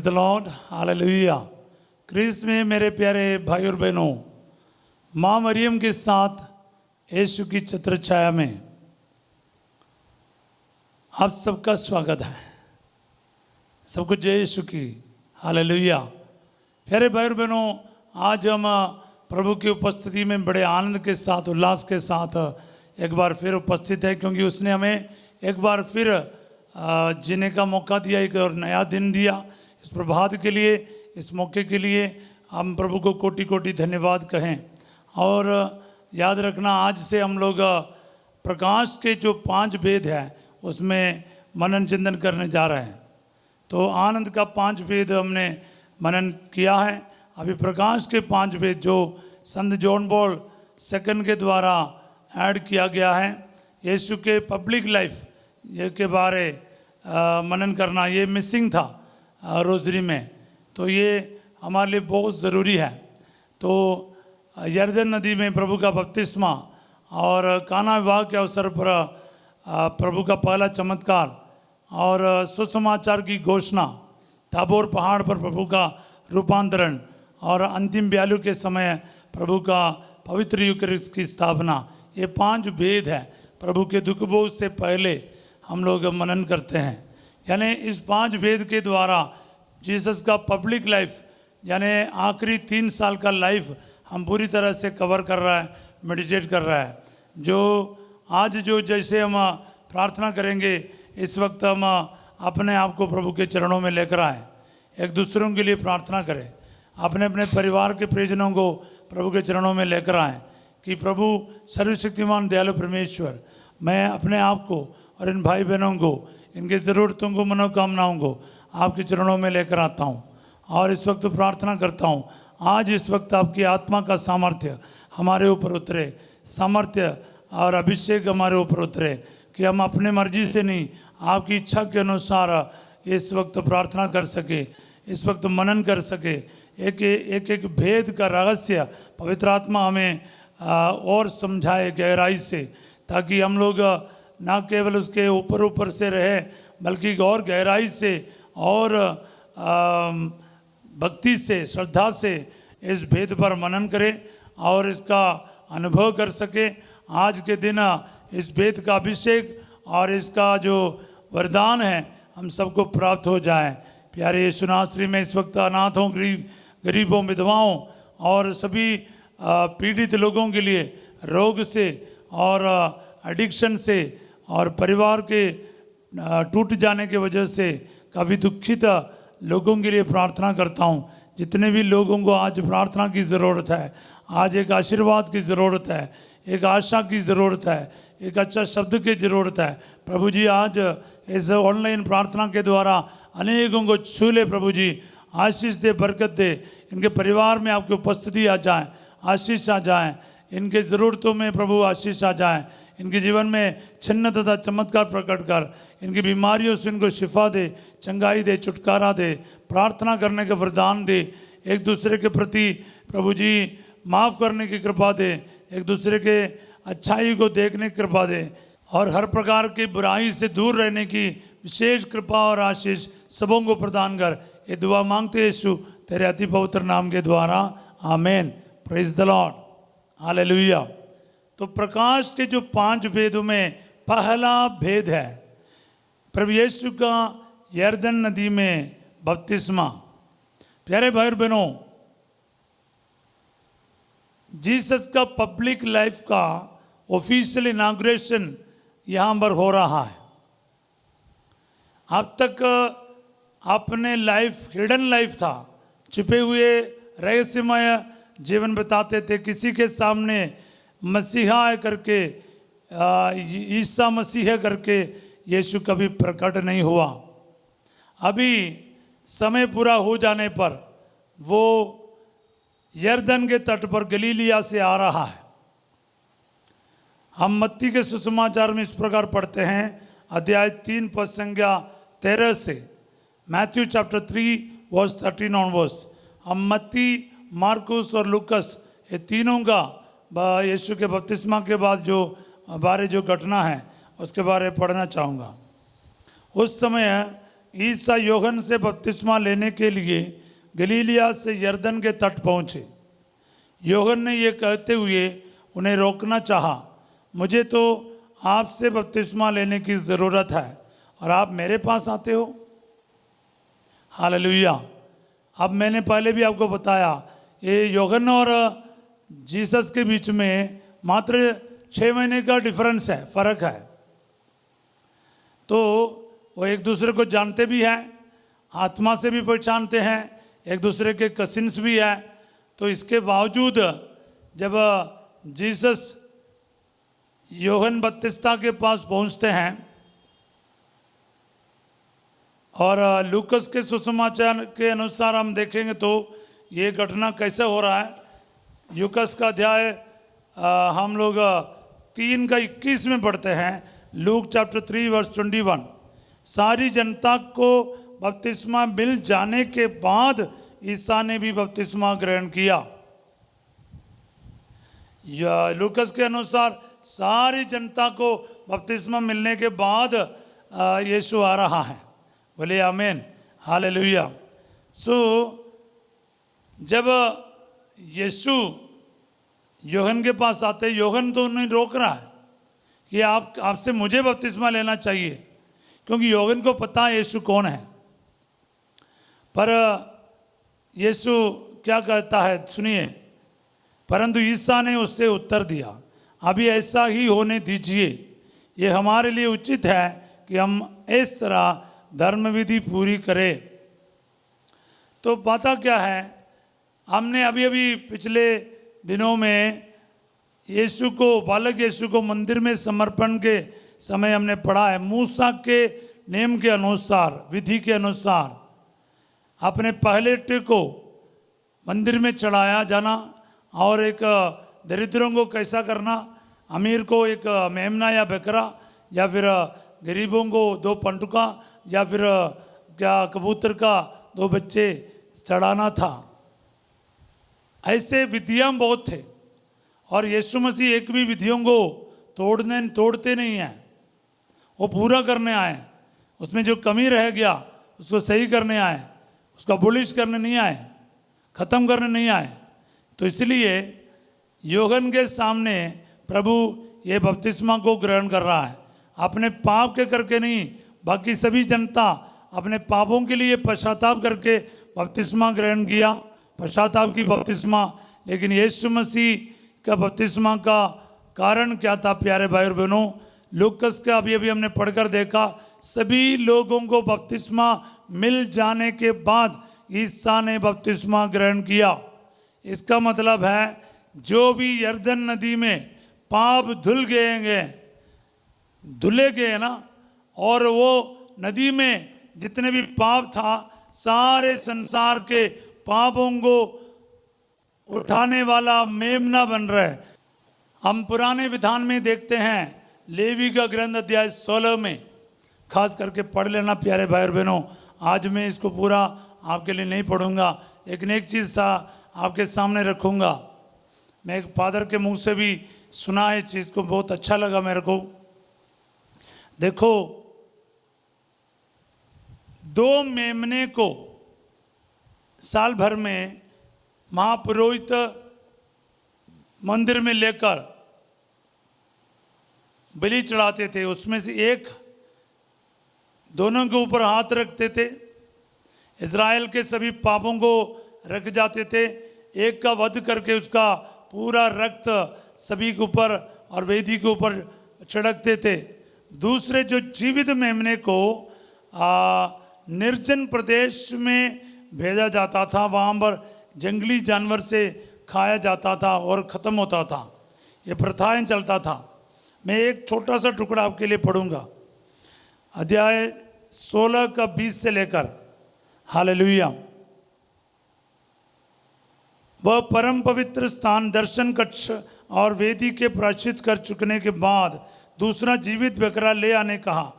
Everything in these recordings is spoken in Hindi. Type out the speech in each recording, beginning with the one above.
Praise the lord, hallelujah. Christ में मेरे प्यारे भाई और बहनों, माँ मरियम के साथ यीशु की छत्र छाया में आप सबका स्वागत है। सबको जय यीशु की, हालेलुया। प्यारे भाई और बहनों, आज हम प्रभु की उपस्थिति में बड़े आनंद के साथ, उल्लास के साथ एक बार फिर उपस्थित है, क्योंकि उसने हमें एक बार फिर जीने का मौका दिया, एक और नया दिन दिया। इस प्रभात के लिए, इस मौके के लिए हम प्रभु को कोटि कोटि धन्यवाद कहें। और याद रखना, आज से हम लोग प्रकाश के जो 5 वेद हैं उसमें मनन चिंतन करने जा रहे हैं। तो आनंद का 5 वेद हमने मनन किया है। अभी प्रकाश के 5 वेद जो संत जॉन पॉल II के द्वारा ऐड किया गया है, यीशु के पब्लिक लाइफ ये के बारे मनन करना, ये मिसिंग था रोजरी में, तो ये हमारे लिए बहुत ज़रूरी है। तो यरदन नदी में प्रभु का बपतिस्मा और काना विवाह के अवसर पर प्रभु का पहला चमत्कार और सुसमाचार की घोषणा, ताबोर पहाड़ पर प्रभु का रूपांतरण और अंतिम ब्यालू के समय प्रभु का पवित्र यूकरिस्ट की स्थापना, ये 5 भेद है प्रभु के दुख बोझ से पहले हम लोग मनन करते हैं। यानी इस 5 भेद के द्वारा जीसस का पब्लिक लाइफ, यानी आखिरी 3 साल का लाइफ हम पूरी तरह से कवर कर रहा है, मेडिटेट कर रहा है। जो आज जो जैसे हम प्रार्थना करेंगे, इस वक्त हम अपने आप को प्रभु के चरणों में लेकर आए, एक दूसरों के लिए प्रार्थना करें, अपने अपने परिवार के परिजनों को प्रभु के चरणों में लेकर आएँ कि प्रभु सर्वशक्तिमान दयालु परमेश्वर, मैं अपने आप को और इन भाई बहनों को, इनके ज़रूरतों को, मनोकामनाओं को आपके चरणों में लेकर आता हूँ और इस वक्त प्रार्थना करता हूँ। आज इस वक्त आपकी आत्मा का सामर्थ्य हमारे ऊपर उतरे, सामर्थ्य और अभिषेक हमारे ऊपर उतरे कि हम अपने मर्जी से नहीं, आपकी इच्छा के अनुसार इस वक्त प्रार्थना कर सके, इस वक्त मनन कर सके। एक भेद का रहस्य पवित्र आत्मा हमें और समझाए गहराई से, ताकि हम लोग ना केवल उसके ऊपर से रहे, बल्कि और गहराई से और भक्ति से, श्रद्धा से इस भेद पर मनन करें और इसका अनुभव कर सके। आज के दिन इस भेद का अभिषेक और इसका जो वरदान है हम सबको प्राप्त हो जाए। प्यारे यीशु नासरी में इस वक्त अनाथों, गरीबों, विधवाओं और सभी पीड़ित लोगों के लिए, रोग से और एडिक्शन से और परिवार के टूट जाने के वजह से काफ़ी दुखित लोगों के लिए प्रार्थना करता हूँ। जितने भी लोगों को आज प्रार्थना की ज़रूरत है, आज एक आशीर्वाद की ज़रूरत है, एक आशा की ज़रूरत है, एक अच्छा शब्द की ज़रूरत है, प्रभु जी आज इस ऑनलाइन प्रार्थना के द्वारा अनेकों को छू ले। प्रभु जी आशीष दे, बरकत दे, इनके परिवार में आपकी उपस्थिति आ जाए, आशीष आ जाए, इनके ज़रूरतों में प्रभु आशीष आ जाए, इनके जीवन में छिन्न तथा चमत्कार प्रकट कर, इनकी बीमारियों से इनको शिफा दे, चंगाई दे, छुटकारा दे, प्रार्थना करने का वरदान दे, एक दूसरे के प्रति प्रभु जी माफ़ करने की कृपा दे, एक दूसरे के अच्छाई को देखने की कृपा दे और हर प्रकार की बुराई से दूर रहने की विशेष कृपा और आशीष सबों को प्रदान कर। ये दुआ मांगते यीशु तेरे अति पवित्र नाम के द्वारा, amen. Praise the lord, hallelujah. तो प्रकाश के जो 5 भेदों में पहला भेद है प्रभु यीशु का यरदन नदी में बपतिस्मा। प्यारे भाई और बहनों, जीसस का पब्लिक लाइफ का ऑफिशियल इनाग्रेशन यहाँ पर हो रहा है। अब तक अपने लाइफ हिडन लाइफ था, छिपे हुए रहस्यमय जीवन बिताते थे, किसी के सामने मसीहा करके, ईसा मसीह करके यीशु कभी प्रकट नहीं हुआ। अभी समय पूरा हो जाने पर वो यरदन के तट पर गलीलिया से आ रहा है। हम मत्ती के सुसमाचार में इस प्रकार पढ़ते हैं, अध्याय 3 पद संख्या 13 से, मैथ्यू चैप्टर 3 वर्स 13 ऑनवर्ड्स। हम मत्ती, मार्कुस और लुकस, ये तीनों का यीशु के बपतिस्मा के बाद जो घटना है उसके बारे में पढ़ना चाहूँगा। उस समय ईसा यूहन्ना से बपतिस्मा लेने के लिए गलीलिया से यरदन के तट पहुँचे। यूहन्ना ने ये कहते हुए उन्हें रोकना चाहा, मुझे तो आपसे बपतिस्मा लेने की ज़रूरत है और आप मेरे पास आते हो। हालेलुया। अब मैंने पहले भी आपको बताया, ये यूहन्ना और जीसस के बीच में मात्र 6 महीने का डिफरेंस है, फ़र्क है। तो वो एक दूसरे को जानते भी हैं, आत्मा से भी पहचानते हैं, एक दूसरे के कसिन्स भी हैं। तो इसके बावजूद जब जीसस यूहन्ना बपतिस्मा के पास पहुंचते हैं और लूकस के सुसमाचार के अनुसार हम देखेंगे तो ये घटना कैसे हो रहा है। लूकस का अध्याय हम लोग 3 का 21 में पढ़ते हैं। Luke chapter 3 verse 21। सारी जनता को बपतिस्मा मिल जाने के बाद ईसा ने भी बपतिस्मा ग्रहण किया। या लूकस के अनुसार सारी जनता को बपतिस्मा मिलने के बाद यीशु आ रहा है। बोले आमीन, हालेलुया। सो जब यीशु यूहन्ना के पास आते, यूहन्ना तो उन्हें रोक रहा है कि आपसे मुझे बपतिस्मा लेना चाहिए, क्योंकि यूहन्ना को पता है यीशु कौन है। पर यीशु क्या कहता है सुनिए। परंतु ईसा ने उससे उत्तर दिया, अभी ऐसा ही होने दीजिए, ये हमारे लिए उचित है कि हम इस तरह धर्मविधि पूरी करें। तो पता क्या है, हमने अभी अभी पिछले दिनों में यीशु को, बालक यीशु को मंदिर में समर्पण के समय हमने पढ़ा है। मूसा के नियम के अनुसार, विधि के अनुसार अपने पहले को मंदिर में चढ़ाया जाना और एक दरिद्रों को कैसा करना, अमीर को एक मेमना या बकरा, या फिर गरीबों को 2 पंटुका, या फिर क्या कबूतर का 2 बच्चे चढ़ाना था। ऐसे विधियां बहुत थे और यीशु मसीह एक भी विधियों को तोड़ते नहीं हैं, वो पूरा करने आए। उसमें जो कमी रह गया उसको सही करने आए, उसको अबोलिश करने नहीं आए, ख़त्म करने नहीं आए। तो इसलिए यूहन्ना के सामने प्रभु ये बपतिस्मा को ग्रहण कर रहा है, अपने पाप के करके नहीं, बाकी सभी जनता अपने पापों के लिए पश्चाताप करके बपतिस्मा ग्रहण किया, पश्चाताप की बपतिस्मा। लेकिन यीशु मसीह का बपतिस्मा का कारण क्या था प्यारे भाई और बहनों? लूकस का अभी अभी हमने पढ़कर देखा, सभी लोगों को बपतिस्मा मिल जाने के बाद ईसा ने बपतिस्मा ग्रहण किया। इसका मतलब है जो भी यरदन नदी में पाप धुले गए ना, और वो नदी में जितने भी पाप था, सारे संसार के पापों को उठाने वाला मेमना बन रहा है। हम पुराने विधान में देखते हैं, लेवी का ग्रंथ अध्याय 16 में, खास करके पढ़ लेना प्यारे भाई और बहनों। आज मैं इसको पूरा आपके लिए नहीं पढ़ूंगा, लेकिन एक चीज़ सा आपके सामने रखूंगा। मैं एक फादर के मुंह से भी सुना है, इस चीज़ को बहुत अच्छा लगा मेरे को। देखो, 2 मेमने को साल भर में महापुरोहित मंदिर में लेकर बलि चढ़ाते थे। उसमें से एक दोनों के ऊपर हाथ रखते थे, इज़राइल के सभी पापों को रख जाते थे। एक का वध करके उसका पूरा रक्त सभी के ऊपर और वेदी के ऊपर छिड़कते थे। दूसरे जो जीवित मेमने को निर्जन प्रदेश में भेजा जाता था, वहाँ पर जंगली जानवर से खाया जाता था और ख़त्म होता था। ये प्रथाएं चलता था। मैं एक छोटा सा टुकड़ा आपके लिए पढ़ूंगा, अध्याय 16 का 20 से लेकर। हालेलुया। वह परम पवित्र स्थान, दर्शन कक्ष और वेदी के प्रायश्चित कर चुकने के बाद दूसरा जीवित बकरा ले आने कहा।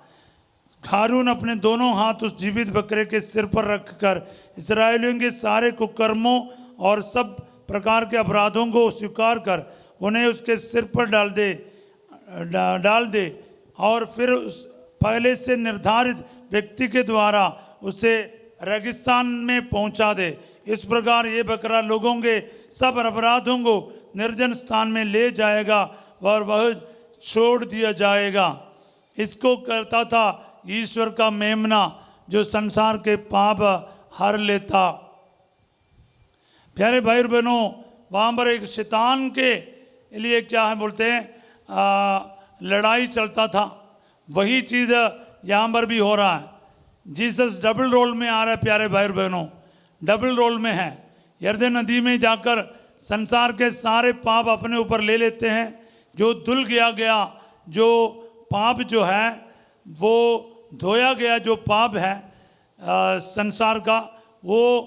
हारून अपने दोनों हाथ उस जीवित बकरे के सिर पर रखकर इस्राएलियों के सारे कुकर्मों और सब प्रकार के अपराधों को स्वीकार कर उन्हें उसके सिर पर डाल दे और फिर उस पहले से निर्धारित व्यक्ति के द्वारा उसे रेगिस्तान में पहुंचा दे। इस प्रकार ये बकरा लोगों के सब अपराधों को निर्जन स्थान में ले जाएगा और वह छोड़ दिया जाएगा। इसको करता था ईश्वर का मेमना जो संसार के पाप हर लेता। प्यारे भाई बहनों, वहाँ पर एक शैतान के लिए क्या है बोलते हैं लड़ाई चलता था। वही चीज़ यहाँ पर भी हो रहा है। जीसस डबल रोल में आ रहा है। प्यारे भाई बहनों, डबल रोल में है। यरदन नदी में जाकर संसार के सारे पाप अपने ऊपर ले लेते हैं। जो धुल गया जो पाप जो है वो धोया गया, जो पाप है संसार का, वो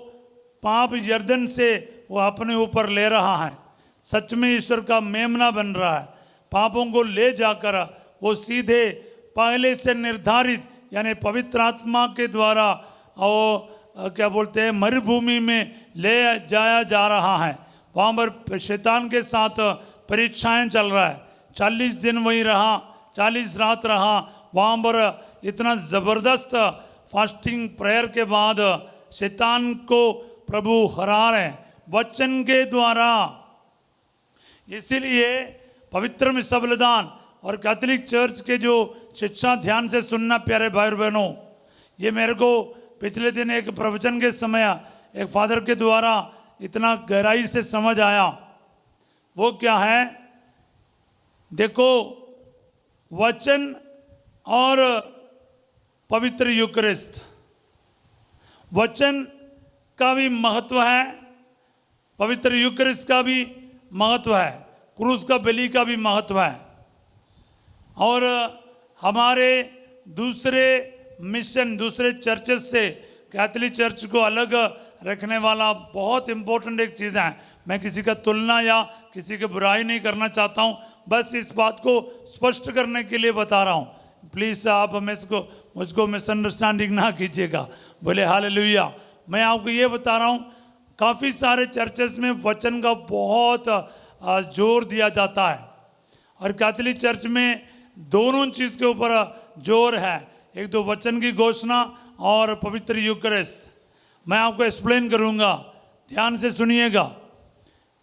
पाप यरदन से वो अपने ऊपर ले रहा है। सच में ईश्वर का मेमना बन रहा है। पापों को ले जाकर वो सीधे पहले से निर्धारित यानी पवित्र आत्मा के द्वारा और क्या बोलते हैं मरुभूमि में ले जाया जा रहा है। वहाँ पर शैतान के साथ परीक्षाएं चल रहा है। 40 दिन वही रहा, 40 रात रहा वहाँ पर। इतना ज़बरदस्त फास्टिंग प्रेयर के बाद शैतान को प्रभु हरा रहे हैं वचन के द्वारा। इसीलिए पवित्र मिस्सा बलिदान और कैथोलिक चर्च के जो शिक्षा ध्यान से सुनना प्यारे भाई और बहनों। ये मेरे को पिछले दिन एक प्रवचन के समय एक फादर के द्वारा इतना गहराई से समझ आया। वो क्या है, देखो वचन और पवित्र यूकरिस्ट, वचन का भी महत्व है, पवित्र यूकरिस्ट का भी महत्व है, क्रूस का बलि का भी महत्व है। और हमारे दूसरे मिशन, दूसरे चर्चेस से कैथोलिक चर्च को अलग रखने वाला बहुत इम्पोर्टेंट एक चीज़ है। मैं किसी का तुलना या किसी की बुराई नहीं करना चाहता हूँ, बस इस बात को स्पष्ट करने के लिए बता रहा हूँ। प्लीज़ आप मुझको मिसअंडरस्टैंडिंग ना कीजिएगा। बोले हालेलुया। मैं आपको ये बता रहा हूँ, काफ़ी सारे चर्चेस में वचन का बहुत जोर दिया जाता है और कैथोलिक चर्च में दोनों चीज़ के ऊपर जोर है। एक तो वचन की घोषणा और पवित्र यूकरिस्ट। मैं आपको एक्सप्लेन करूंगा, ध्यान से सुनिएगा।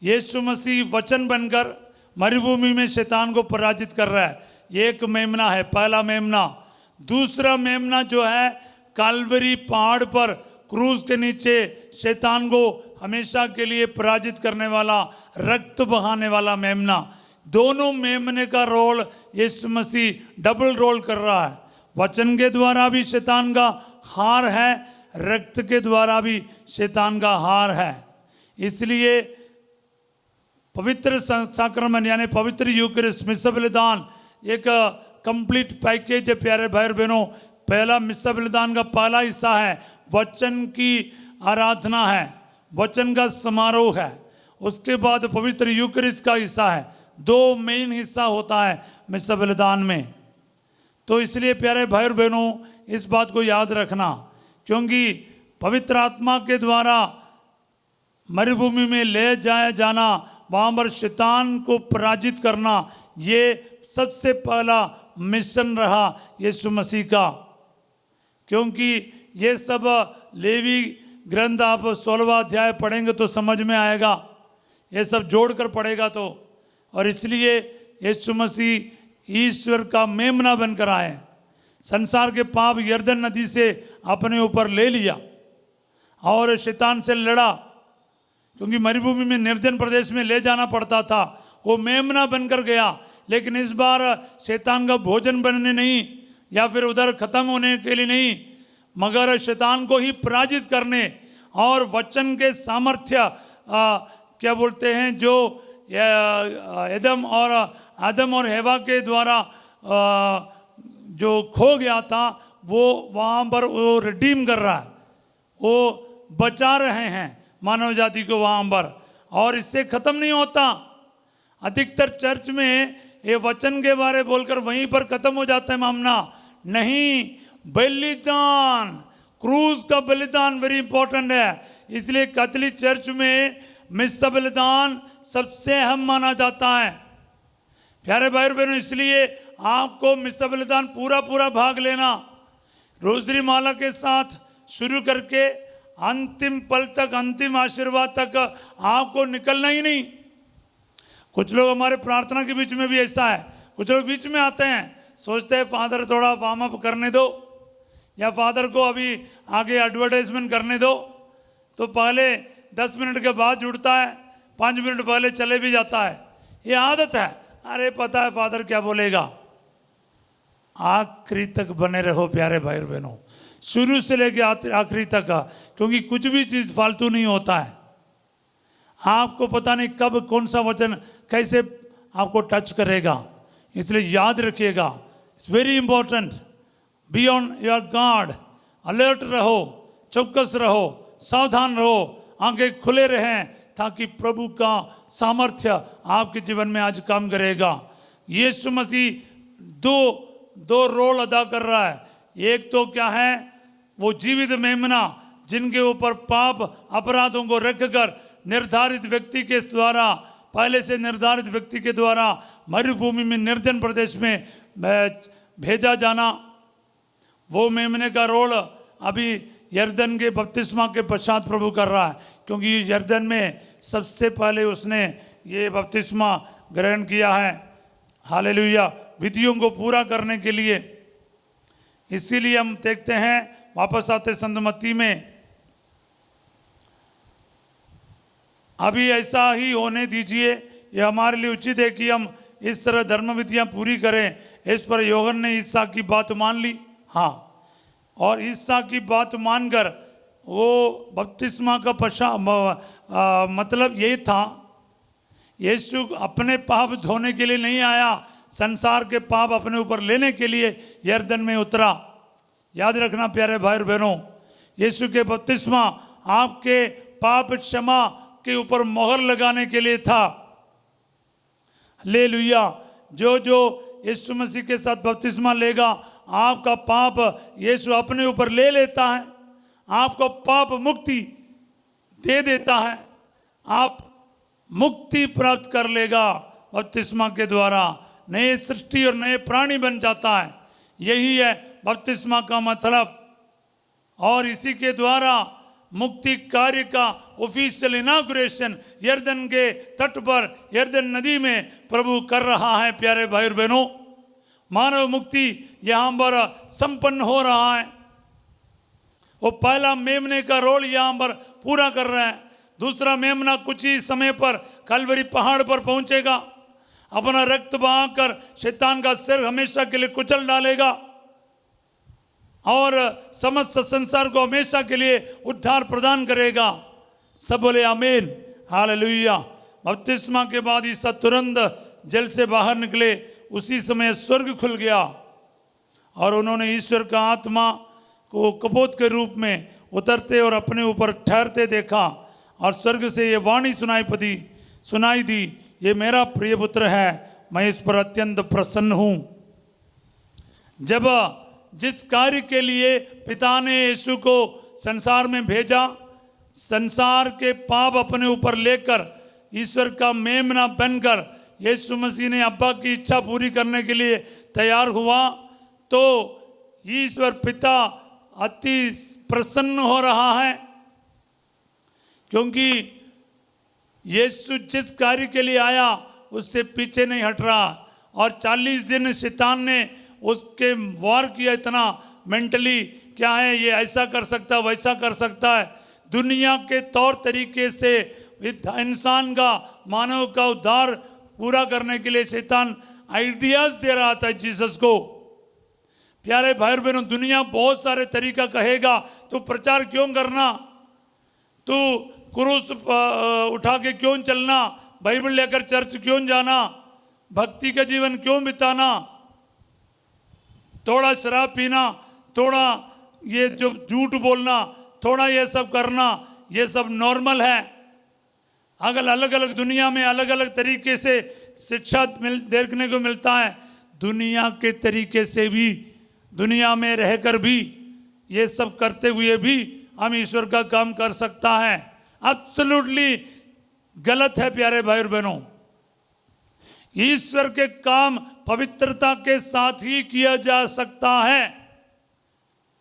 यीशु मसीह वचन बनकर मरुभूमि में शैतान को पराजित कर रहा है। ये एक मेमना है, पहला मेमना। दूसरा मेमना जो है काल्वरी पहाड़ पर क्रूस के नीचे शैतान को हमेशा के लिए पराजित करने वाला, रक्त बहाने वाला मेमना। दोनों मेमने का रोल यीशु मसीह डबल रोल कर रहा है। वचन के द्वारा भी शैतान का हार है, रक्त के द्वारा भी शैतान का हार है। इसलिए पवित्र साक्रमण यानी पवित्र यूकरिस्ट मिस्सा बलिदान एक कंप्लीट पैकेज है प्यारे भाई और बहनों। पहला मिस्सा बलिदान का पहला हिस्सा है वचन की आराधना है, वचन का समारोह है। उसके बाद पवित्र यूकरिस्ट का हिस्सा है। दो मेन हिस्सा होता है मिस्सा बलिदान में। तो इसलिए प्यारे भाई और बहनों इस बात को याद रखना, क्योंकि पवित्र आत्मा के द्वारा मरुभूमि में ले जाया जाना, वहाँ पर शैतान को पराजित करना, ये सबसे पहला मिशन रहा यीशु मसीह का। क्योंकि ये सब लेवी ग्रंथ आप 16वां अध्याय पढ़ेंगे तो समझ में आएगा, ये सब जोड़कर पढ़ेगा तो। और इसलिए यीशु मसीह ईश्वर का मेमना बनकर आए, संसार के पाप यरदन नदी से अपने ऊपर ले लिया और शैतान से लड़ा। क्योंकि मरुभूमि में निर्जन प्रदेश में ले जाना पड़ता था, वो मेमना बनकर गया। लेकिन इस बार शैतान का भोजन बनने नहीं या फिर उधर खत्म होने के लिए नहीं, मगर शैतान को ही पराजित करने और वचन के सामर्थ्य क्या बोलते हैं जो आदम और हेवा के द्वारा जो खो गया था वो वहाँ पर वो रिडीम कर रहा है, वो बचा रहे हैं मानव जाति को वहाँ पर। और इससे ख़त्म नहीं होता। अधिकतर चर्च में ये वचन के बारे बोलकर वहीं पर ख़त्म हो जाता है मामला। नहीं, बलिदान, क्रूस का बलिदान वेरी इंपॉर्टेंट है। इसलिए कैथोलिक चर्च में मिस्सा बलिदान सबसे अहम माना जाता है प्यारे भाई बहनों। इसलिए आपको मिस्सा बलिदान पूरा भाग लेना। रोजरी माला के साथ शुरू करके अंतिम पल तक, अंतिम आशीर्वाद तक आपको निकलना ही नहीं। कुछ लोग हमारे प्रार्थना के बीच में भी ऐसा है, कुछ लोग बीच में आते हैं, सोचते हैं फादर थोड़ा वार्म अप करने दो, या फादर को अभी आगे एडवर्टाइजमेंट करने दो, तो पहले 10 मिनट के बाद जुड़ता है, 5 मिनट पहले चले भी जाता है। ये आदत है, अरे पता है फादर क्या बोलेगा। आखिरी तक बने रहो प्यारे भाई और बहनों, शुरू से लेकर आखिरी तक का, क्योंकि कुछ भी चीज़ फालतू नहीं होता है। आपको पता नहीं कब कौन सा वचन कैसे आपको टच करेगा, इसलिए याद रखिएगा, it's very important. Be on your guard, alert रहो, चौकस रहो, सावधान रहो, आंखें खुले रहें, ताकि प्रभु का सामर्थ्य आपके जीवन में आज काम करेगा। यीशु मसीह दो रोल अदा कर रहा है। एक तो क्या है, वो जीवित मेमना जिनके ऊपर पाप अपराधों को रखकर निर्धारित व्यक्ति के द्वारा, पहले से निर्धारित व्यक्ति के द्वारा मरुभूमि में, निर्जन प्रदेश में भेजा जाना, वो मेमने का रोल अभी यरदन के बपतिस्मा के पश्चात प्रभु कर रहा है, क्योंकि यरदन में सबसे पहले उसने ये बपतिस्मा ग्रहण किया है। हालेलुया, विधियों को पूरा करने के लिए। इसीलिए हम देखते हैं, वापस आते संत मत्ती में, अभी ऐसा ही होने दीजिए, यह हमारे लिए उचित है कि हम इस तरह धर्म विधियां पूरी करें। इस पर यूहन्ना ने ईसा की बात मान ली। हाँ, और ईसा की बात मानकर वो बपतिस्मा का मतलब यही था, यीशु अपने पाप धोने के लिए नहीं आया, संसार के पाप अपने ऊपर लेने के लिए यरदन में उतरा। याद रखना प्यारे भाई और बहनों, यीशु के बपतिस्मा आपके पाप क्षमा के ऊपर मोहर लगाने के लिए था। हालेलुया, जो यीशु मसीह के साथ बपतिस्मा लेगा, आपका पाप यीशु अपने ऊपर ले लेता है, आपको पाप मुक्ति दे देता है, आप मुक्ति प्राप्त कर लेगा बपतिस्मा के द्वारा, नए सृष्टि और नए प्राणी बन जाता है। यही है बपतिस्मा का मतलब। और इसी के द्वारा मुक्ति कार्य का ऑफिशियल इनॉग्रेशन यरदन के तट पर, यरदन नदी में प्रभु कर रहा है। प्यारे भाई और बहनों, मानव मुक्ति यहाँ पर संपन्न हो रहा है। वो पहला मेमने का रोल यहाँ पर पूरा कर रहा है। दूसरा मेमना कुछ ही समय पर कलवरी पहाड़ पर पहुंचेगा, अपना रक्त बहाकर शैतान का सिर हमेशा के लिए कुचल डालेगा और समस्त संसार को हमेशा के लिए उद्धार प्रदान करेगा। सब बोले आमीन, हालेलुया। बपतिस्मा के बाद ईसा तुरंत जल से बाहर निकले, उसी समय स्वर्ग खुल गया और उन्होंने ईश्वर का आत्मा को कपोत के रूप में उतरते और अपने ऊपर ठहरते देखा, और स्वर्ग से ये वाणी सुनाई दी, ये मेरा प्रिय पुत्र है, मैं इस पर अत्यंत प्रसन्न हूँ। जब जिस कार्य के लिए पिता ने यीशु को संसार में भेजा, संसार के पाप अपने ऊपर लेकर ईश्वर का मेमना बनकर यीशु मसीह ने अब्बा की इच्छा पूरी करने के लिए तैयार हुआ, तो ईश्वर पिता अति प्रसन्न हो रहा है, क्योंकि यीशु जिस कार्य के लिए आया उससे पीछे नहीं हट रहा। और 40 दिन शैतान ने उसके वार किया, इतना मेंटली क्या है, ये ऐसा कर सकता है, वैसा कर सकता है। दुनिया के तौर तरीके से इंसान का, मानव का उद्धार पूरा करने के लिए शैतान आइडियाज दे रहा था जीसस को। प्यारे भाई बहनों, दुनिया बहुत सारे तरीका कहेगा, तू प्रचार क्यों करना, तू क्रूस उठा के क्यों चलना, बाइबल लेकर चर्च क्यों जाना, भक्ति का जीवन क्यों बिताना, थोड़ा शराब पीना, थोड़ा ये जो झूठ बोलना, थोड़ा ये सब करना, ये सब नॉर्मल है। अगर अलग अलग दुनिया में अलग अलग तरीके से शिक्षा देखने को मिलता है। दुनिया के तरीके से भी, दुनिया में रहकर भी, ये सब करते हुए भी हम ईश्वर का काम कर सकता है। एब्सोल्युटली गलत है प्यारे भाई और बहनों। ईश्वर के काम पवित्रता के साथ ही किया जा सकता है।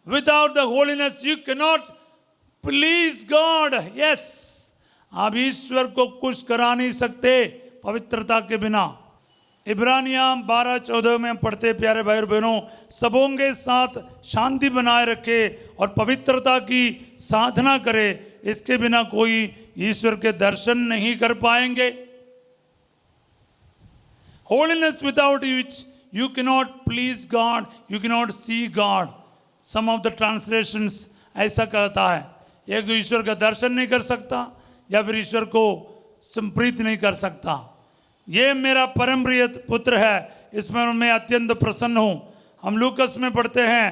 Without the holiness you cannot please God. Yes, आप ईश्वर को खुश करा नहीं सकते पवित्रता के बिना। इब्रानियां 12:14 में पढ़ते प्यारे भाई और बहनों, सबों के साथ शांति बनाए रखे और पवित्रता की साधना करे, इसके बिना कोई ईश्वर के दर्शन नहीं कर पाएंगे। Holiness without which you cannot please God, you cannot see God. Some of the translations ऐसा कहता है, एक तो ईश्वर का दर्शन नहीं कर सकता या फिर ईश्वर को संप्रीत नहीं कर सकता। ये मेरा परम प्रिय पुत्र है, इसमें मैं अत्यंत प्रसन्न हूं। हम लूकस में पढ़ते हैं,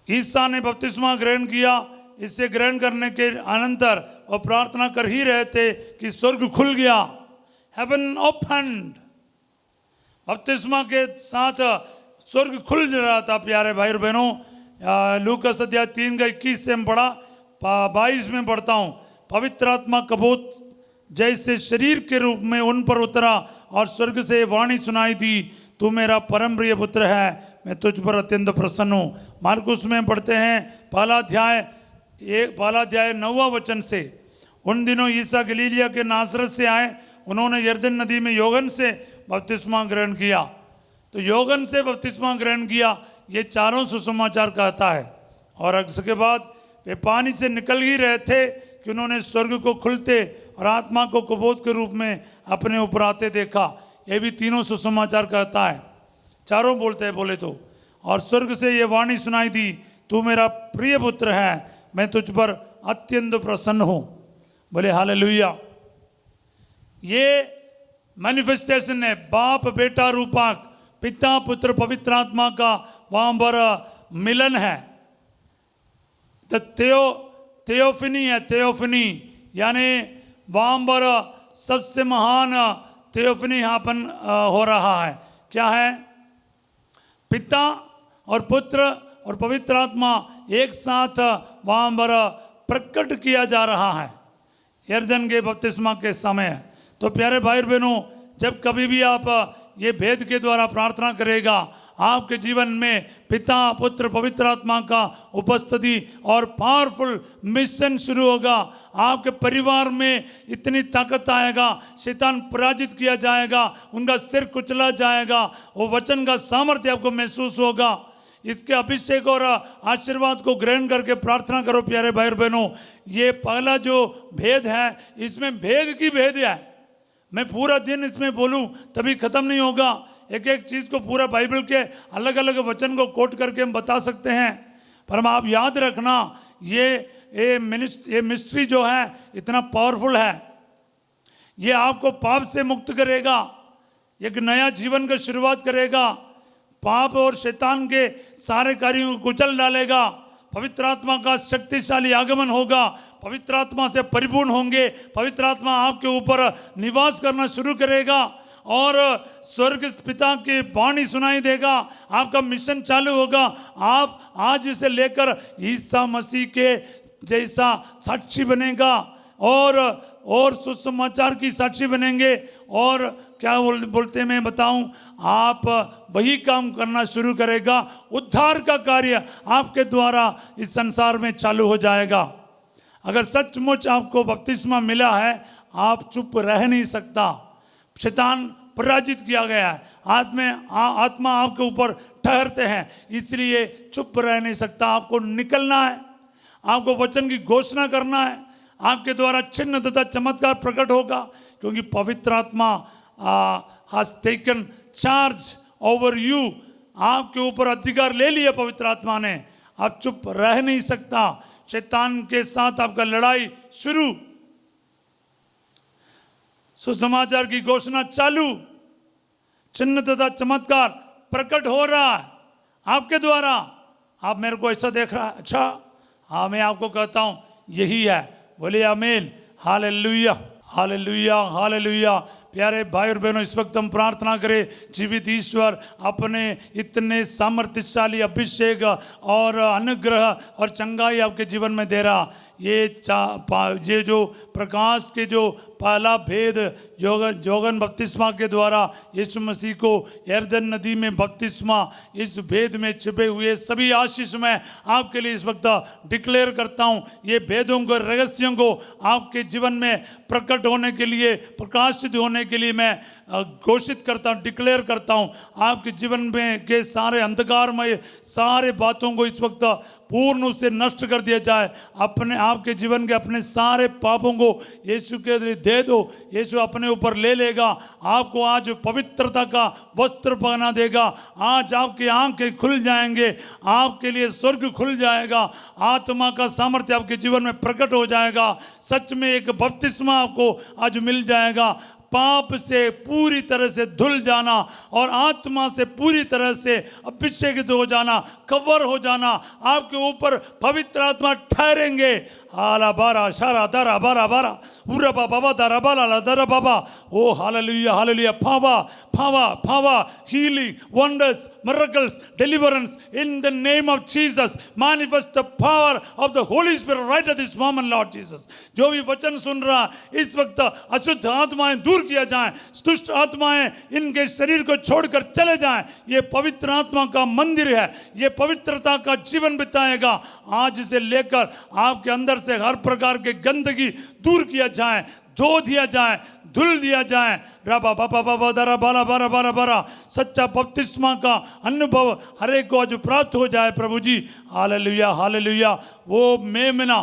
ईसा ने बपतिस्मा ग्रहण किया, इससे ग्रहण करने के अनंतर और प्रार्थना कर ही रहे थे कि स्वर्ग खुल गया, हेवन ओपन्ड। बपतिस्मा के साथ स्वर्ग खुल रहा था प्यारे भाई और बहनों। लूकस अध्याय 3:21 से हम पढ़ा, 22 में पढ़ता हूँ, पवित्र आत्मा कबूत जैसे शरीर के रूप में उन पर उतरा और स्वर्ग से वाणी सुनाई दी, तू मेरा परम प्रिय पुत्र है, मैं तुझ पर अत्यंत प्रसन्न हूँ। मार्कुस में पढ़ते हैं पहला अध्याय 9वां वचन से, उन दिनों ईसा गलीलिया के नासरत से आए, उन्होंने यरदन नदी में योगन से बपतिस्मा ग्रहण किया। तो योगन से बपतिस्मा ग्रहण किया, ये चारों सुसमाचार कहता है। और उसके बाद वे पानी से निकल ही रहे थे कि उन्होंने स्वर्ग को खुलते और आत्मा को कबूत के रूप में अपने ऊपर आते देखा। ये भी तीनों सुसमाचार कहता है, चारों बोलते हैं बोले तो। और स्वर्ग से ये वाणी सुनाई दी, तू मेरा प्रिय पुत्र है, मैं तुझ पर अत्यंत प्रसन्न हूँ। बोले हालेलुया। ये मैनिफेस्टेशन है बाप बेटा रूपक, पिता पुत्र पवित्र आत्मा का वहाँ पर मिलन है। थियोफनी है, थियोफनी यानी वहाँ पर सबसे महान थियोफनी यहाँ पर हो रहा है। क्या है? पिता और पुत्र और पवित्र आत्मा एक साथ वहाँ पर प्रकट किया जा रहा है यरदन के बपतिस्मा के समय। तो प्यारे भाई और बहनों, जब कभी भी आप ये भेद के द्वारा प्रार्थना करेगा, आपके जीवन में पिता पुत्र पवित्र आत्मा का उपस्थिति और पावरफुल मिशन शुरू होगा। आपके परिवार में इतनी ताकत आएगा, शैतान पराजित किया जाएगा, उनका सिर कुचला जाएगा, वो वचन का सामर्थ्य आपको महसूस होगा। इसके अभिषेक और आशीर्वाद को ग्रहण करके प्रार्थना करो प्यारे भाई और बहनों। ये पहला जो भेद है, इसमें भेद की भेद है। मैं पूरा दिन इसमें बोलूं तभी खत्म नहीं होगा। एक एक चीज़ को पूरा बाइबल के अलग अलग वचन को कोट करके हम बता सकते हैं, पर आप याद रखना ये मिस्ट्री जो है इतना पावरफुल है। ये आपको पाप से मुक्त करेगा, एक नया जीवन का शुरुआत करेगा, पाप और शैतान के सारे कार्यों को कुचल डालेगा। पवित्र आत्मा का शक्तिशाली आगमन होगा, पवित्र आत्मा से परिपूर्ण होंगे, पवित्र आत्मा आपके ऊपर निवास करना शुरू करेगा और स्वर्ग पिता की वाणी सुनाई देगा। आपका मिशन चालू होगा। आप आज इसे लेकर ईसा मसीह के जैसा साक्षी बनेगा और सुसमाचार की साक्षी बनेंगे। और क्या बोलते मैं बताऊं, आप वही काम करना शुरू करेगा, उद्धार का कार्य आपके द्वारा इस संसार में चालू हो जाएगा। अगर सचमुच आपको बपतिस्मा मिला है, आप चुप रह नहीं सकता। शैतान पराजित किया गया है, आत्मा आपके ऊपर ठहरते हैं, इसलिए चुप रह नहीं सकता। आपको निकलना है, आपको वचन की घोषणा करना है। आपके द्वारा चिन्ह तथा चमत्कार प्रकट होगा, क्योंकि पवित्र आत्मा has taken charge over you। आपके ऊपर अधिकार ले लिया पवित्र आत्मा ने। आप चुप रह नहीं सकता। शैतान के साथ आपका लड़ाई शुरू, सुसमाचार की घोषणा चालू, चिन्ह तथा चमत्कार प्रकट हो रहा है आपके द्वारा। आप मेरे को ऐसा देख रहा है, अच्छा हाँ, मैं आपको कहता हूं यही है। बोलिए आमीन, हालेलुया हालेलुया हालेलुया। प्यारे भाई और बहनों, इस वक्त हम प्रार्थना करें, जीवित ईश्वर अपने इतने सामर्थ्यशाली अभिषेक और अनुग्रह और चंगाई आपके जीवन में दे रहा। ये जो प्रकाश के जो पहला भेद जोगन बपतिस्मा के द्वारा यीशु मसीह को यरदन नदी में बपतिस्मा, इस भेद में छिपे हुए सभी आशीष मैं आपके लिए इस वक्त डिक्लेयर करता हूँ। ये भेदों को, रहस्यों को आपके जीवन में प्रकट होने के लिए, प्रकाशित होने के लिए मैं घोषित करता हूँ, डिक्लेयर करता हूँ। आपके जीवन में के सारे अंधकारमय सारे बातों को इस वक्त पूर्ण रूप से नष्ट कर दिया जाए। अपने आपके जीवन के अपने सारे पापों को यीशु के लिए दे दो। यीशु अपने ऊपर ले लेगा। आपको आज पवित्रता का वस्त्र पहना देगा। आज आपकी आंखें खुल जाएंगे, आपके लिए स्वर्ग खुल जाएगा, आत्मा का सामर्थ्य आपके जीवन में प्रकट हो जाएगा। सच में एक बपतिस्मा आपको आज मिल जाएगा। पाप से पूरी तरह से धुल जाना और आत्मा से पूरी तरह से अभिषेकित हो जाना, कवर हो जाना, आपके ऊपर पवित्र आत्मा ठहरेंगे। आला बारा शारा दारा बारा बारा उरा बाबा दारा बाला दारा बाबा। ओ hallelujah hallelujah. Power, healing, wonders, miracles, deliverance in the name of Jesus. Manifest the power of the Holy Spirit right at this moment, Lord Jesus. जो भी वचन सुन रहा इस वक्त अशुद्ध आत्माएं दूर किया जाए, दुष्ट आत्माएं इनके शरीर को छोड़कर चले जाएं। ये पवित्र आत्मा का मंदिर है, ये पवित्रता का जीवन बिताएगा। आज से लेकर आपके अंदर से हर प्रकार के गंदगी दूर किया जाए, धो दिया जाए, धुल दिया जाए। रबा बाबा बाबा दरा बारा बारा बारा बारा। सच्चा बपतिस्मा का अनुभव हर एक को आज प्राप्त हो जाए प्रभु जी। Hallelujah hallelujah. वो मेमना,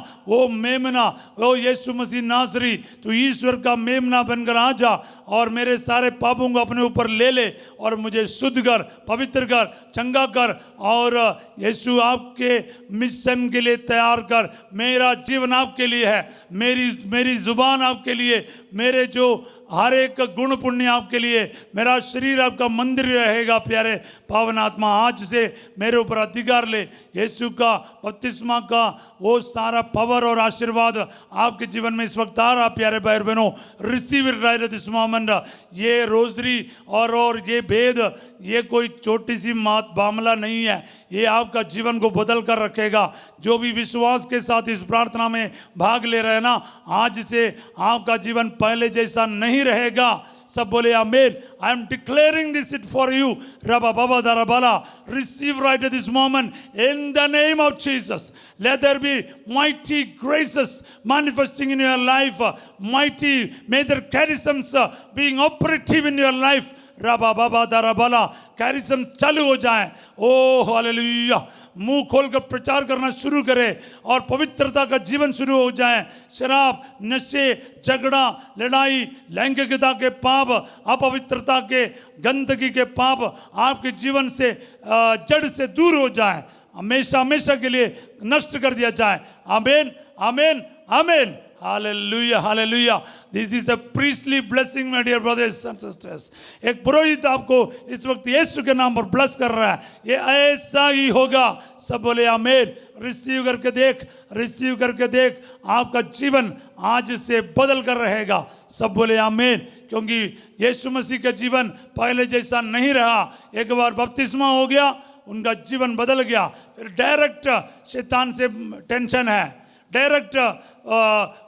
वो यीशु मसीह नासरी, तू ईश्वर का मेमना बनकर आ जा और मेरे सारे पापों को अपने ऊपर ले ले और मुझे शुद्ध कर, पवित्र कर, चंगा कर और यीशु आपके मिशन के लिए तैयार कर। मेरा जीवन आपके लिए है, मेरी जुबान आपके लिए, मेरे जो हर एक गुण पुण्य आपके लिए, मेरा शरीर आपका मंदिर रहेगा। प्यारे पावन आत्मा आज से मेरे ऊपर अधिकार ले। यीशु का बपतिस्मा का वो सारा पावर और आशीर्वाद आपके जीवन में इस वक्त आ रहा। प्यारे भाई बहनों, receive it right at this moment. ये रोजरी और ये भेद, ये कोई छोटी सी मामला नहीं है, ये आपका जीवन को बदल कर रखेगा। जो भी विश्वास के साथ इस प्रार्थना में भाग ले रहे हैं ना, आज से आपका जीवन पहले जैसा नहीं रहेगा। सब बोले आमीन। I am declaring this it for you. रबा बाबा दरा बाला। Receive right at this moment in the name of Jesus. Let there be mighty graces manifesting in your life. May there charisms being operative in your life. रबा बाबा दरा बाला। कैरिज्म चालू हो जाए। ओ हालेलुया। मुंह खोलकर प्रचार करना शुरू करे और पवित्रता का जीवन शुरू हो जाए। शराब, नशे, झगड़ा, लड़ाई, लैंगिकता के पाप, अपवित्रता के, गंदगी के पाप आपके जीवन से जड़ से दूर हो जाए, हमेशा हमेशा के लिए नष्ट कर दिया जाए। आमीन आमीन आमीन। Hallelujah hallelujah. This is a priestly blessing my dear brothers and sisters. एक पुरोहित आपको इस वक्त यीशु के नाम पर ब्लेस कर रहा है। ये ऐसा ही होगा। सब बोले आमीन। रिसीव करके देख, रिसीव करके देख। आपका जीवन आज से बदल कर रहेगा। सब बोले आमीन। क्योंकि यीशु मसीह का जीवन पहले जैसा नहीं रहा। एक बार बपतिस्मा हो गया, उनका जीवन बदल गया। फिर डायरेक्ट शैतान से टेंशन है, डायरेक्ट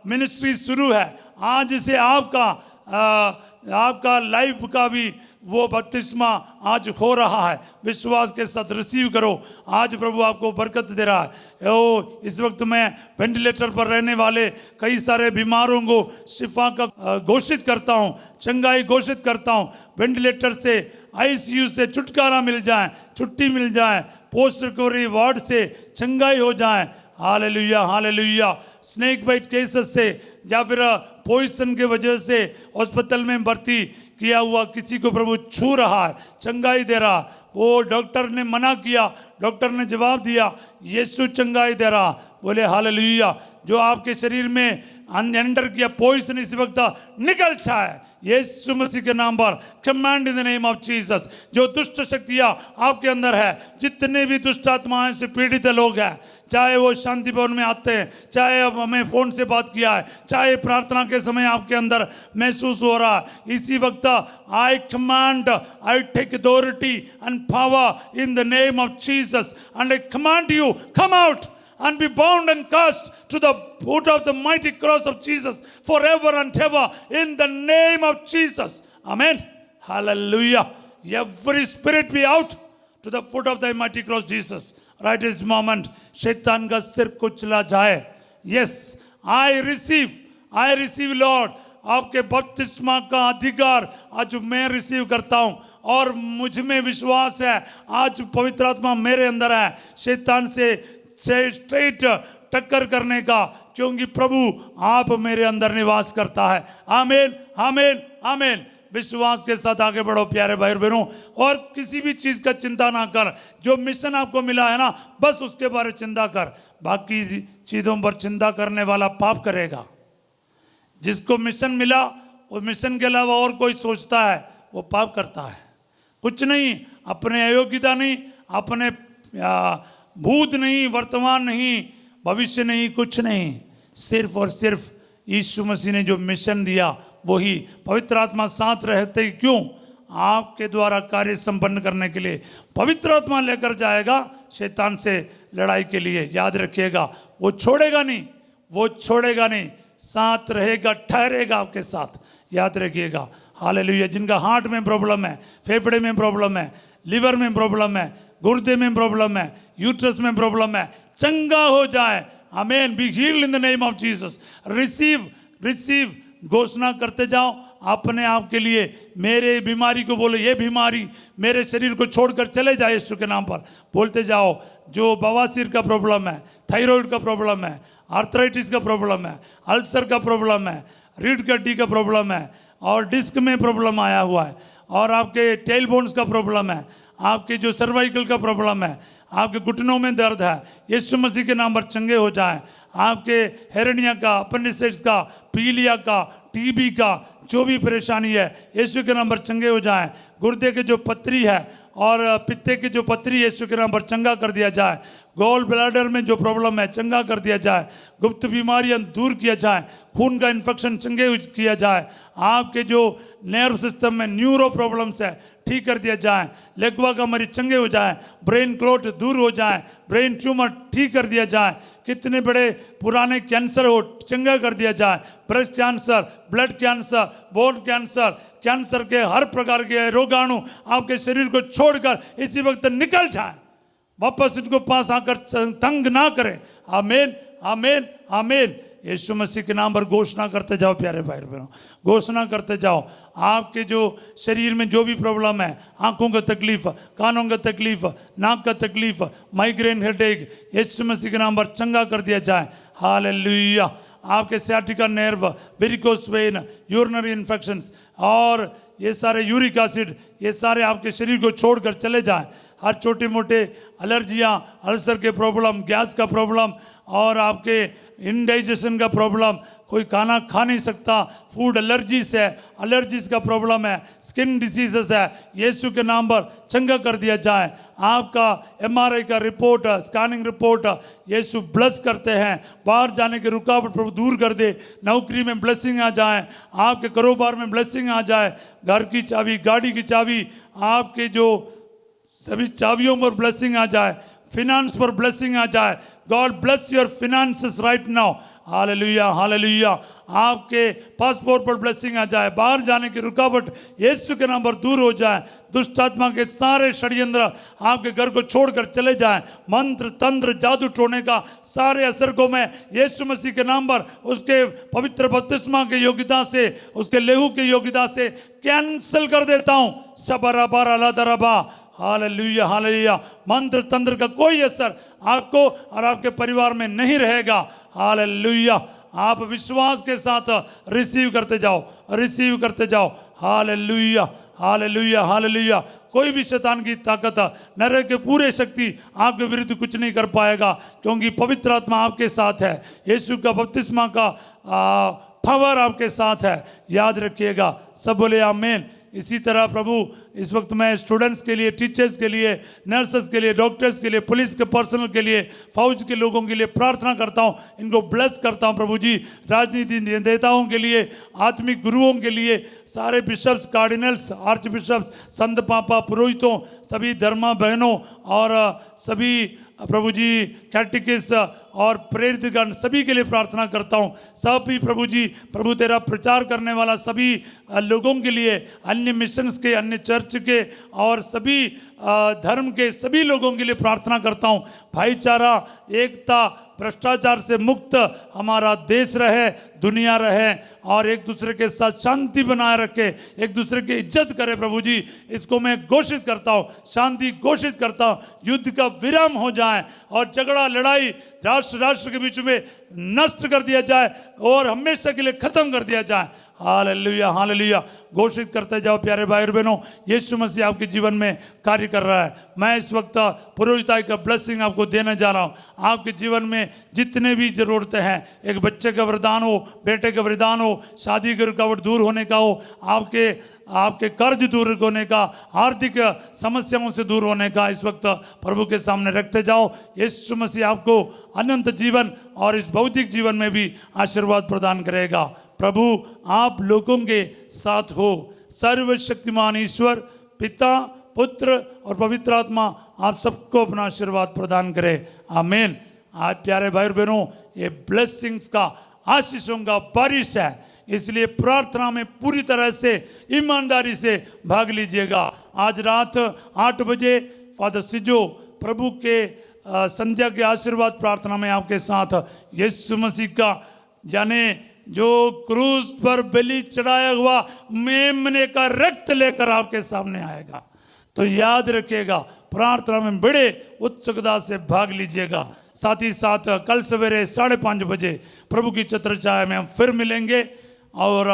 मिनिस्ट्री शुरू है। आज से आपका लाइफ का भी वो बपतिस्मा आज हो रहा है। विश्वास के साथ रिसीव करो। आज प्रभु आपको बरकत दे रहा है। ओ इस वक्त मैं वेंटिलेटर पर रहने वाले कई सारे बीमारों को शिफा का घोषित करता हूँ, चंगाई घोषित करता हूँ। वेंटिलेटर से, आईसीयू से छुटकारा मिल जाए, छुट्टी मिल जाए, पोस्ट रिकवरी वार्ड से चंगाई हो जाए। Hallelujah hallelujah. Snake bite cases से या फिर पॉइजन के वजह से हॉस्पिटल में भर्ती किया हुआ किसी को प्रभु छू रहा है, चंगाई दे रहा। वो डॉक्टर ने मना किया, डॉक्टर ने जवाब दिया, यीशु चंगाई दे रहा। बोले हालेलुया। जो आपके शरीर में एंटर किया पॉइजन इस वक्त निकल जाए यीशु मसीह के नाम पर। Command in the name of Jesus. जो दुष्ट शक्तियां आपके अंदर है, जितने भी दुष्ट आत्माओं से पीड़ित लोग हैं, चाहे वो शांति भवन में आते हैं, चाहे अब हमें फोन से बात किया है, चाहे प्रार्थना के समय आपके अंदर महसूस हो रहा है, इसी वक्त I command, I take authority and power in the name of Jesus and I command you come out. and be bound and cast to the foot of the mighty cross of Jesus forever and ever in the name of Jesus. Amen. Hallelujah. Every spirit be out to the foot of the mighty cross Jesus. Right at this moment, शैतान का सिर कुचला जाए. Yes, I receive Lord. आपके बपतिस्मा का अधिकार आज मैं रिसीव करता हूं और मुझ में विश्वास है आज पवित्र आत्मा मेरे अंदर है शैतान से स्ट्रेट टक्कर करने का, क्योंकि प्रभु आप मेरे अंदर निवास करता है. आमीन, आमीन, आमीन. विश्वास के साथ आगे बढ़ो प्यारे भाई और बहनों, और किसी भी चीज का चिंता ना कर. जो मिशन आपको मिला है ना, बस उसके बारे में चिंता कर. बाकी चीजों पर चिंता करने वाला पाप करेगा. जिसको मिशन मिला वो मिशन के अलावा और कोई सोचता है वो पाप करता है. कुछ नहीं, अपने अयोग्यता नहीं, अपने भूत नहीं, वर्तमान नहीं, भविष्य नहीं, कुछ नहीं. सिर्फ और सिर्फ यीशु मसीह ने जो मिशन दिया वही. पवित्र आत्मा साथ रहते ही क्यों? आपके द्वारा कार्य संपन्न करने के लिए पवित्र आत्मा लेकर जाएगा शैतान से लड़ाई के लिए. याद रखिएगा, वो छोड़ेगा नहीं, वो छोड़ेगा नहीं, साथ रहेगा, ठहरेगा आपके साथ. याद रखिएगा. हालेलुया. जिनका हार्ट में प्रॉब्लम है, फेफड़े में प्रॉब्लम है, लिवर में प्रॉब्लम है, गुर्दे में प्रॉब्लम है, यूट्रस में प्रॉब्लम है, चंगा हो जाए. आमीन. Be healed in the name of Jesus. Receive घोषणा करते जाओ अपने आप के लिए. मेरे बीमारी को बोलो, ये बीमारी मेरे शरीर को छोड़कर चले जाए यीशु के नाम पर. बोलते जाओ. जो बवासीर का प्रॉब्लम है, थायराइड का प्रॉब्लम है, आर्थराइटिस का प्रॉब्लम है, अल्सर का प्रॉब्लम है, रीढ़ की हड्डी का प्रॉब्लम है, और डिस्क में प्रॉब्लम आया हुआ है, और आपके टेल बोन्स का प्रॉब्लम है, आपके जो सर्वाइकल का प्रॉब्लम है, आपके घुटनों में दर्द है, यीशु मसीह के नाम पर चंगे हो जाएं. आपके हेरेनिया का, अपेंडिसाइटिस का, पीलिया का, टीबी का जो भी परेशानी है यीशु के नाम पर चंगे हो जाएं. गुर्दे के जो पथरी है और पित्ते की जो पथरी यीशु के नाम पर चंगा कर दिया जाए. गॉल ब्लैडर में जो प्रॉब्लम है चंगा कर दिया जाए. गुप्त बीमारियां दूर किया जाए. खून का इन्फेक्शन चंगे किया जाए. आपके जो नर्व सिस्टम में न्यूरो प्रॉब्लम्स है ठीक कर दिया जाए. लेगवा का मरीज चंगे हो जाए. ब्रेन क्लॉट दूर हो जाए. ब्रेन ट्यूमर ठीक कर दिया जाए. कितने बड़े पुराने कैंसर हो चंगा कर दिया जाए. Breast cancer, blood cancer, bone cancer, cancer के हर प्रकार के रोगाणु आपके शरीर को छोड़कर इसी वक्त निकल जाए. वापस इनको पास आकर तंग ना करें. आमीन, आमीन, आमीन. यीशु मसीह के नाम पर घोषणा करते जाओ प्यारे भाई बहनों, घोषणा करते जाओ. आपके जो शरीर में जो भी प्रॉब्लम है, आंखों का तकलीफ, कानों का तकलीफ, नाक का तकलीफ, माइग्रेन, हेडेक, यीशु मसीह के नाम पर चंगा कर दिया जाए. हालेलुया. आपके sciatica nerve, varicose when, urinary infections और ये सारे यूरिक एसिड, ये सारे आपके शरीर को छोड़कर चले जाएं. हर छोटे मोटे एलर्जियाँ, अल्सर के प्रॉब्लम, गैस का प्रॉब्लम और आपके इंडाइजेशन का प्रॉब्लम, कोई खाना खा नहीं सकता, फूड एलर्जीज है, एलर्जीज का प्रॉब्लम है, स्किन डिसीजेस है, यीशु के नाम पर चंगा कर दिया जाए. आपका एमआरआई का रिपोर्ट, स्कैनिंग रिपोर्ट यीशु ब्लेस करते हैं. बाहर जाने की रुकावट प्रभु दूर कर दे. नौकरी में ब्लेसिंग आ जाए, आपके कारोबार में ब्लेसिंग आ जाए. घर की चाबी, गाड़ी की चाबी, आपके जो सभी चाबियों पर ब्लेसिंग आ जाए. फिनांस पर ब्लेसिंग आ जाए. God bless your finances right now. Hallelujah, hallelujah. आपके पासपोर्ट पर ब्लेसिंग आ जाए. बाहर जाने की रुकावट यीशु के नाम पर दूर हो जाए. दुष्ट आत्मा के सारे षड्यंत्र आपके घर को छोड़कर चले जाएं. मंत्र, तंत्र, जादू टोने का सारे असर को मैं यीशु मसीह के नाम पर उसके पवित्र बपतिस्मा की योग्यता से, उसके लेहू की योग्यता से कैंसिल कर देता हूं. सबरा बारा ला दरबा. Hallelujah, hallelujah. मंत्र तंत्र का कोई असर आपको और आपके परिवार में नहीं रहेगा. हालेलुया. आप विश्वास के साथ रिसीव करते जाओ, रिसीव करते जाओ. Hallelujah, hallelujah, hallelujah. कोई भी शैतान की ताकत, नरक के पूरे शक्ति आपके विरुद्ध कुछ नहीं कर पाएगा, क्योंकि पवित्र आत्मा आपके साथ है. यीशु का बपतिस्मा का पावर आपके साथ है. याद रखिएगा. सब बोले आमीन. इसी तरह प्रभु इस वक्त मैं स्टूडेंट्स के लिए, टीचर्स के लिए, नर्सेस के लिए, डॉक्टर्स के लिए, पुलिस के पर्सनल के लिए, फौज के लोगों के लिए प्रार्थना करता हूं. इनको ब्लेस करता हूं प्रभु जी. राजनीति नेताओं के लिए, आत्मिक गुरुओं के लिए, सारे बिशप्स, कार्डिनल्स, आर्च बिशप्स, संत पापा, पुरोहितों, सभी धर्मा बहनों और सभी प्रभु जी कैटेकिस्ट और प्रेरितगण सभी के लिए प्रार्थना करता हूँ। सभी प्रभु जी, प्रभु तेरा प्रचार करने वाला सभी लोगों के लिए, अन्य मिशंस के, अन्य चर्च के और सभी धर्म के सभी लोगों के लिए प्रार्थना करता हूँ। भाईचारा, एकता, भ्रष्टाचार से मुक्त हमारा देश रहे, दुनिया रहे और एक दूसरे के साथ शांति बनाए रखे, एक दूसरे की इज्जत करे। प्रभु जी, इसको मैं घोषित करता हूँ, शांति घोषित करता हूँ। युद्ध का विराम हो जाए और झगड़ा लड़ाई राष्ट्र राष्ट्र के बीच में नष्ट कर दिया जाए और हमेशा के लिए खत्म कर दिया जाए। Hallelujah, hallelujah. घोषित करते जाओ प्यारे भाई और बहनों, यीशु मसीह आपके जीवन में कार्य कर रहा है। मैं इस वक्त पुरोहिताई का ब्लेसिंग आपको देने जा रहा हूँ। आपके जीवन में जितने भी जरूरतें हैं, एक बच्चे का वरदान हो, बेटे का वरदान हो, शादी की रुकावट दूर होने का हो, आपके कर्ज दूर होने का, आर्थिक समस्याओं से दूर होने का, इस वक्त प्रभु के सामने रखते जाओ। यीशु मसीह आपको अनंत जीवन और इस भौतिक जीवन में भी आशीर्वाद प्रदान करेगा। प्रभु आप लोगों के साथ हो। सर्वशक्तिमान ईश्वर पिता, पुत्र और पवित्र आत्मा आप सबको अपना आशीर्वाद प्रदान करे। आमीन। आज प्यारे भाई और बहनों, ये ब्लेसिंग्स का, आशीषों का बारिश है, इसलिए प्रार्थना में पूरी तरह से ईमानदारी से भाग लीजिएगा। आज रात 8 बजे फादर सिजो प्रभु के संध्या के आशीर्वाद प्रार्थना में आपके साथ यीशु मसीह का, यानी जो क्रूस पर बलि चढ़ाया हुआ मेमने का रक्त लेकर आपके सामने आएगा। तो याद रखिएगा, प्रार्थना में बड़े उत्सुकता से भाग लीजिएगा। साथ ही साथ कल सवेरे 5:30 बजे प्रभु की छत्रछाया में हम फिर मिलेंगे और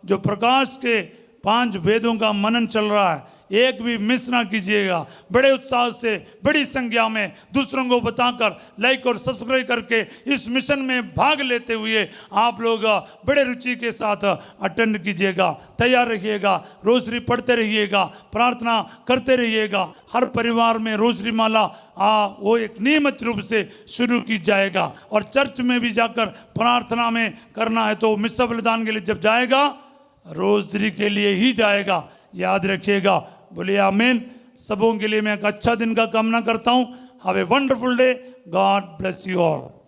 जो प्रकाश के 5 भेदों का मनन चल रहा है, एक भी मिस ना कीजिएगा। बड़े उत्साह से, बड़ी संख्या में दूसरों को बताकर, लाइक और सब्सक्राइब करके इस मिशन में भाग लेते हुए आप लोग बड़े रुचि के साथ अटेंड कीजिएगा। तैयार रहिएगा, रोजरी पढ़ते रहिएगा, प्रार्थना करते रहिएगा। हर परिवार में रोजरी माला वो एक नियमित रूप से शुरू की जाएगा और चर्च में भी जाकर प्रार्थना में करना है तो मिस्सा बलिदान के लिए जब जाएगा, रोजरी के लिए ही जाएगा। याद रखिएगा। बोलिए आमीन। सबों के लिए मैं एक अच्छा दिन का कामना करता हूँ। Have a wonderful day. God bless you all.